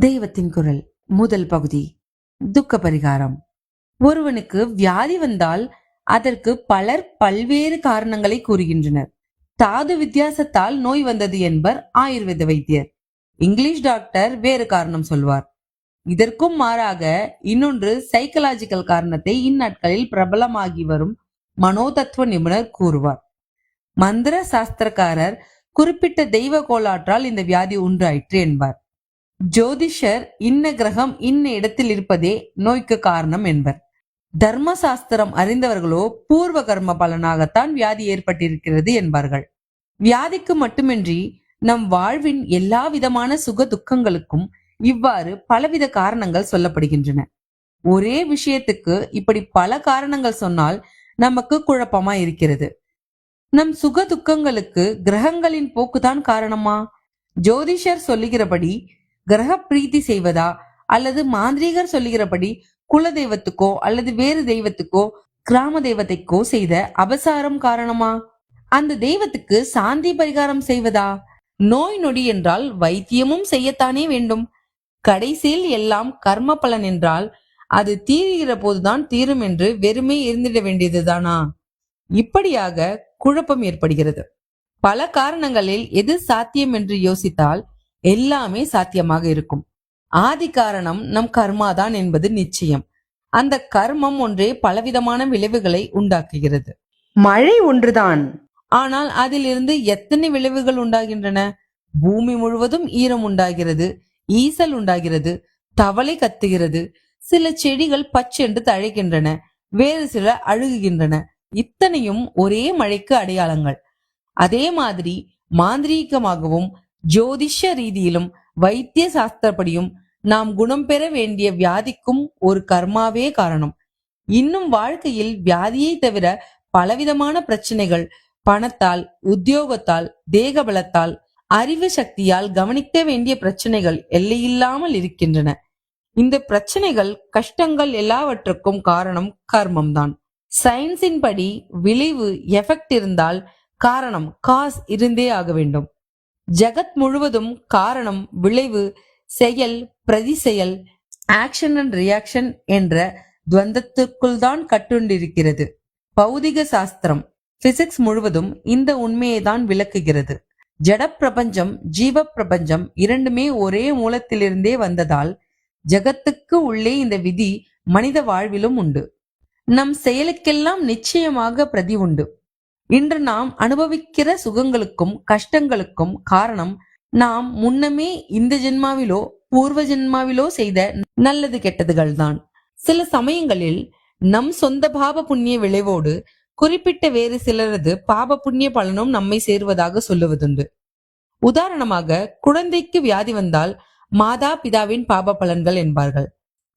தெய்வத்தின் குரல் முதல் பகுதி. துக்க பரிகாரம். ஒருவனுக்கு வியாதி வந்தால் அதற்கு பலர் பல்வேறு காரணங்களை கூறுகின்றனர். தாது வித்தியாசத்தால் நோய் வந்தது என்பர் ஆயுர்வேத வைத்தியர். இங்கிலீஷ் டாக்டர் வேறு காரணம் சொல்வார். இதற்கும் மாறாக இன்னொன்று சைக்கலாஜிக்கல் காரணத்தை இந்நாட்களில் பிரபலமாகி வரும் மனோதத்துவ நிபுணர் கூறுவார். மந்திர சாஸ்திரக்காரர் குறிப்பிட்ட தெய்வ கோளாற்றால் இந்த வியாதி உண்டாயிற்று என்பார். ஜோதிஷர் இன்ன கிரகம் இன்ன இடத்தில் இருப்பதே நோய்க்கு காரணம் என்பர். தர்மசாஸ்திரம் அறிந்தவர்களோ பூர்வ கர்ம பலனாகத்தான் வியாதி ஏற்பட்டிருக்கிறது என்பார்கள். வியாதிக்கு மட்டுமின்றி நம் வாழ்வின் எல்லா விதமான சுக துக்கங்களுக்கும் இவ்வாறு பலவித காரணங்கள் சொல்லப்படுகின்றன. ஒரே விஷயத்துக்கு இப்படி பல காரணங்கள் சொன்னால் நமக்கு குழப்பமா இருக்கிறது. நம் சுக துக்கங்களுக்கு கிரகங்களின் போக்குதான் காரணமா? ஜோதிஷர் சொல்லுகிறபடி கிரக பிரீத்தி செய்வதா, அல்லது மாந்திரீகர் சொல்லுகிறபடி குல தெய்வத்துக்கோ அல்லது வேறு தெய்வத்துக்கோ கிராம தெய்வத்தைக்கோ செய்த அபசாரம் காரணமா? அந்த தெய்வத்துக்கு சாந்தி பரிகாரம் செய்வதா? நோய் நொடி என்றால் வைத்தியமும் செய்யத்தானே வேண்டும். கடைசியில் எல்லாம் கர்ம பலன் என்றால் அது தீருகிற போதுதான் தீரும் என்று வெறுமே இருந்திட வேண்டியதுதானா? இப்படியாக குழப்பம் ஏற்படுகிறது. பல காரணங்களில் எது சாத்தியம் என்று யோசித்தால் எல்லாமே சாத்தியமாக இருக்கும். ஆதி காரணம் நம் கர்மாதான் என்பது நிச்சயம். அந்த கர்மம் ஒன்றே பலவிதமான விளைவுகளை உண்டாக்குகிறது. மழை ஒன்றுதான், ஆனால் அதிலிருந்து எத்தனை விளைவுகள் உண்டாகின்றன. பூமி முழுவதும் ஈரம் உண்டாகிறது, ஈசல் உண்டாகிறது, தவளை கத்துகிறது, சில செடிகள் பச்சென்று தழைக்கின்றன, வேறு சில அழுகுகின்றன. இத்தனையும் ஒரே மழைக்கு அடையாளங்கள். அதே மாதிரி மாந்திரீகமாகவும் ஜோதிஷ ரீதியிலும் வைத்திய சாஸ்திரப்படியும் நாம் குணம் பெற வேண்டிய வியாதிக்கும் ஒரு கர்மாவே காரணம். இன்னும் வாழ்க்கையில் வியாதியை தவிர பலவிதமான பிரச்சனைகள் பணத்தால், உத்தியோகத்தால், தேக பலத்தால், அறிவு சக்தியால் கவனிக்க வேண்டிய பிரச்சனைகள் எல்லையில்லாமல் இருக்கின்றன. இந்த பிரச்சனைகள், கஷ்டங்கள் எல்லாவற்றுக்கும் காரணம் கர்மம்தான். சயின்ஸின் படி விளைவு எஃபெக்ட் இருந்தால் காரணம் காஸ் இருந்தே ஆக வேண்டும். ஜகத் முழுவதும் காரணம், விளைவு, செயல், பிரதி செயல், ஆக்ஷன் அண்ட் ரியாக்ஷன் என்ற துவந்தத்துக்குள் தான் கட்டுண்டிருக்கிறது. பௌதிக சாஸ்திரம், பிசிக்ஸ் முழுவதும் இந்த உண்மையை தான் விளக்குகிறது. ஜட பிரபஞ்சம், ஜீவ பிரபஞ்சம் இரண்டுமே ஒரே மூலத்திலிருந்தே வந்ததால் ஜகத்துக்கு உள்ளே இந்த விதி மனித வாழ்விலும் உண்டு. நம் செயலுக்கெல்லாம் நிச்சயமாக பிரதி உண்டு. இன்று நாம் அனுபவிக்கிற சுகங்களுக்கும் கஷ்டங்களுக்கும் காரணம் நாம் முன்னமே இந்த ஜென்மாவிலோ பூர்வ ஜென்மாவிலோ செய்த நல்லது கெட்டதுகள் தான். சில சமயங்களில் நம் சொந்த பாப புண்ணிய விளைவோடு குறிப்பிட்ட வேறு சிலரது பாப புண்ணிய பலனும் நம்மை சேருவதாக சொல்லுவதுண்டு. உதாரணமாக, குழந்தைக்கு வியாதி வந்தால் மாதா பிதாவின் பாப பலன்கள் என்பார்கள்.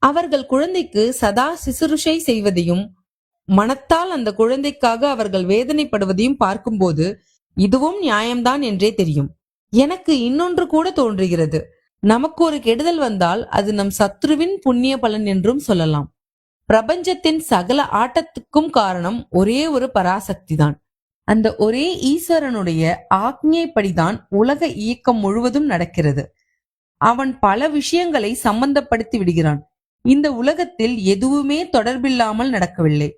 அவர்கள் குழந்தைக்கு சதா சிசுருஷை செய்வதையும் மனத்தால் அந்த குழந்தைக்காக அவர்கள் வேதனைப்படுவதையும் பார்க்கும்போது இதுவும் நியாயம்தான் என்றே தெரியும். எனக்கு இன்னொன்று கூட தோன்றுகிறது. நமக்கு ஒரு கெடுதல் வந்தால் அது நம் சத்ருவின் புண்ணிய பலன் என்றும் சொல்லலாம். பிரபஞ்சத்தின் சகல ஆட்டத்துக்கும் காரணம் ஒரே ஒரு பராசக்தி தான். அந்த ஒரே ஈஸ்வரனுடைய ஆக்ஞைப்படிதான் உலக இயக்கம் முழுவதும் நடக்கிறது. அவன் பல விஷயங்களை சம்பந்தப்படுத்தி விடுகிறான். இந்த உலகத்தில் எதுவுமே தொடர்பில்லாமல் நடக்கவில்லை.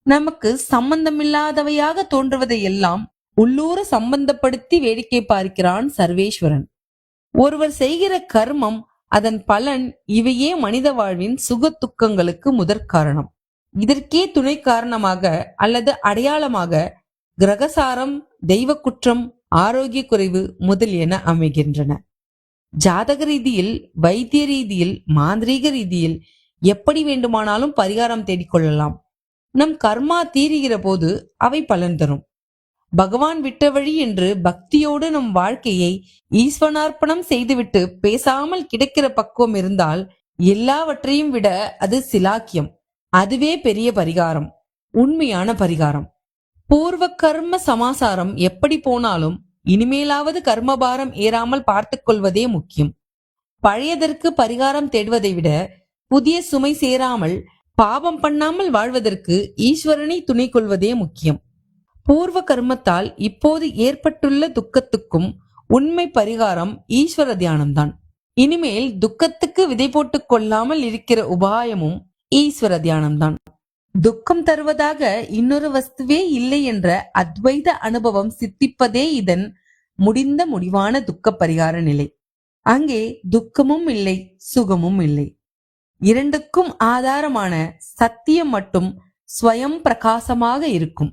நமக்கு சம்பந்தமில்லாதவையாக தோன்றுவதை எல்லாம் உள்ளூர சம்பந்தப்படுத்தி வேடிக்கை பார்க்கிறான் சர்வேஸ்வரன். ஒருவர் செய்கிற கர்மம், அதன் பலன், இவையே மனித வாழ்வின் சுக துக்கங்களுக்கு முதற் காரணம். இதற்கே துணை காரணமாக அல்லது அடையாளமாக கிரகசாரம், தெய்வ குற்றம், ஆரோக்கிய குறைவு முதலியன அமைகின்றன. ஜாதக ரீதியில், வைத்திய ரீதியில், மாந்திரீக ரீதியில் எப்படி வேண்டுமானாலும் பரிகாரம் தேடிக்கொள்ளலாம். நம் கர்மா தீருகிற போது அவை பலன் தரும். பகவான் விட்ட வழி என்று பக்தியோடு நம் வாழ்க்கையை ஈஸ்வனார்ப்பணம் செய்துவிட்டு பேசாமல் கிடக்கிற பக்குவம் இருந்தால் எல்லாவற்றையும் விட அது சிலாக்கியம். அதுவே பெரிய பரிகாரம், உண்மையான பரிகாரம். பூர்வ கர்ம சமாசாரம் எப்படி போனாலும் இனிமேலாவது கர்மபாரம் ஏறாமல் பார்த்துக் கொள்வதே முக்கியம். பழையதற்கு பரிகாரம் தேடுவதை விட புதிய சுமை சேராமல் பாவம் பண்ணாமல் வாழ்வதற்கு ஈஸ்வரனை துணை கொள்வதே முக்கியம். பூர்வ கர்மத்தால் இப்போது ஏற்பட்டுள்ள துக்கத்துக்கும் உண்மை பரிகாரம் ஈஸ்வர தியானம்தான். இனிமேல் துக்கத்துக்கு விதை போட்டுக் கொள்ளாமல் இருக்கிற உபாயமும் ஈஸ்வர தியானம்தான். துக்கம் தருவதாக இன்னொரு வஸ்துவே இல்லை என்ற அத்வைத அனுபவம் சித்திப்பதே இதன் முடிவான துக்க பரிகார நிலை. அங்கே துக்கமும் இல்லை, சுகமும் இல்லை. இரண்டுக்கும் ஆதாரமான சத்தியம் மட்டும் ஸ்வயம் பிரகாசமாக இருக்கும்.